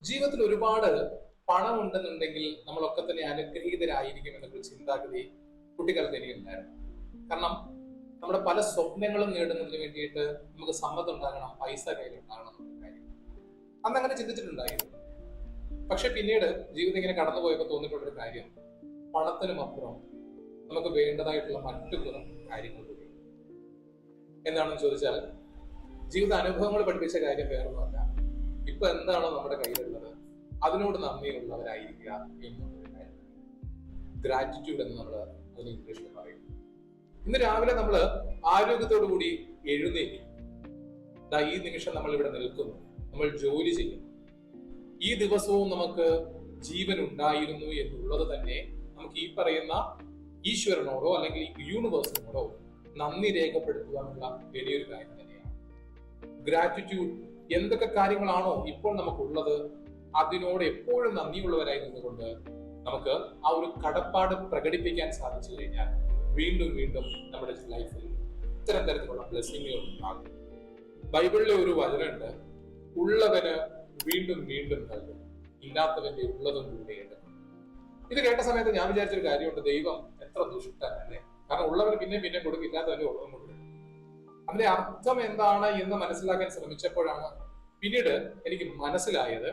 ജീവിതത്തിൽ ഒരുപാട് പണം ഉണ്ടെന്നുണ്ടെങ്കിൽ നമ്മളൊക്കെ തന്നെ അനുഗ്രഹീതരായിരിക്കും എന്നൊരു ചിന്താഗതി കുട്ടിക്കാലത്ത് എനിക്കുണ്ടായിരുന്നു. കാരണം നമ്മുടെ പല സ്വപ്നങ്ങളും നേടുന്നതിന് വേണ്ടിയിട്ട് നമുക്ക് സമ്മതം ഉണ്ടാകണം, പൈസ കയ്യിലുണ്ടാകണം എന്നൊരു കാര്യം അന്ന് അങ്ങനെ ചിന്തിച്ചിട്ടുണ്ടായിരുന്നു. പക്ഷെ പിന്നീട് ജീവിതം ഇങ്ങനെ കടന്നുപോയപ്പോൾ തോന്നിയിട്ടുള്ളൊരു കാര്യം, പണത്തിനും അപ്പുറം നമുക്ക് വേണ്ടതായിട്ടുള്ള മറ്റു കുറെ കാര്യങ്ങൾ കൂടി. എന്താണെന്ന് ചോദിച്ചാൽ, ജീവിത അനുഭവങ്ങൾ പഠിപ്പിച്ച കാര്യം വേറൊന്നുമല്ല, ഇപ്പൊ എന്താണോ നമ്മുടെ കയ്യിലുള്ളത് അതിനോട് നന്ദിയുള്ളവരായിരിക്കുക എന്നുള്ളൊരു കാര്യം. ഗ്രാറ്റിറ്റ്യൂഡ് എന്ന് നമ്മൾ അതിന് ഇംഗ്ലീഷിൽ പറയും. ഇന്ന് രാവിലെ നമ്മൾ ആരോഗ്യത്തോടു കൂടി എഴുന്നേറ്റി ഈ നിമിഷം നമ്മൾ ഇവിടെ നിൽക്കുന്നു, നമ്മൾ ജോലി ചെയ്യുന്നു, ഈ ദിവസവും നമുക്ക് ജീവൻ ഉണ്ടായിരുന്നു എന്നുള്ളത് തന്നെ നമുക്ക് ഈ പറയുന്ന ഈശ്വരനോടോ അല്ലെങ്കിൽ യൂണിവേഴ്സിനോടോ നന്ദി രേഖപ്പെടുത്തുക എന്നുള്ള വലിയൊരു കാര്യം തന്നെയാണ്. ഗ്രാറ്റിറ്റ്യൂഡ് എന്തൊക്കെ കാര്യങ്ങളാണോ ഇപ്പോൾ നമുക്കുള്ളത് അതിനോട് എപ്പോഴും നന്ദിയുള്ളവരായി നിന്നുകൊണ്ട് നമുക്ക് ആ ഒരു കടപ്പാട് പ്രകടിപ്പിക്കാൻ സാധിച്ചു കഴിഞ്ഞാൽ വീണ്ടും വീണ്ടും നമ്മുടെ ലൈഫിൽ ഇത്തരം തരത്തിലുള്ള ബ്ലെസ്സിങ്ങുകൾ ഉണ്ടാകും. ബൈബിളിലെ ഒരു വചനമുണ്ട്, ഉള്ളവന് വീണ്ടും വീണ്ടും നൽകും, ഇല്ലാത്തവന്റെ ഉള്ളതും കൂടെ എടുക്കും. ഇത് കേട്ട സമയത്ത് ഞാൻ വിചാരിച്ചൊരു കാര്യമുണ്ട്, ദൈവം എത്ര ദുഷ്ടനല്ലേ. കാരണം ഉള്ളവന് പിന്നെ പിന്നെ കൊടുക്കും, ഇല്ലാത്തവന്റെ ഉള്ളതും കൊടുക്കും. അതിന്റെ അർത്ഥം എന്താണ് എന്ന് മനസ്സിലാക്കാൻ ശ്രമിച്ചപ്പോഴാണ് പിന്നീട് എനിക്ക് മനസ്സിലായത്,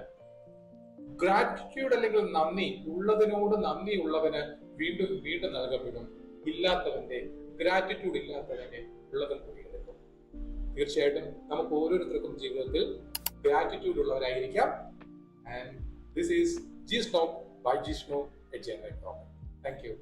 ഗ്രാറ്റിറ്റ്യൂഡ് അല്ലെങ്കിൽ നന്ദി, ഉള്ളതിനോട് നന്ദി ഉള്ളവന് വീണ്ടും വീണ്ടും നൽകപ്പെടും, ഇല്ലാത്തവന്റെ ഗ്രാറ്റിറ്റ്യൂഡ് ഇല്ലാത്തവന്റെ ഉള്ളതും കൂടി എടുക്കും. തീർച്ചയായിട്ടും നമുക്ക് ഓരോരുത്തർക്കും ജീവിതത്തിൽ ഗ്രാറ്റിറ്റ്യൂഡ് ഉള്ളവരായിരിക്കാം. ആൻഡ് ദിസ് ഈസ് ജിസ്നോ by Jishnu a general talk. Thank U.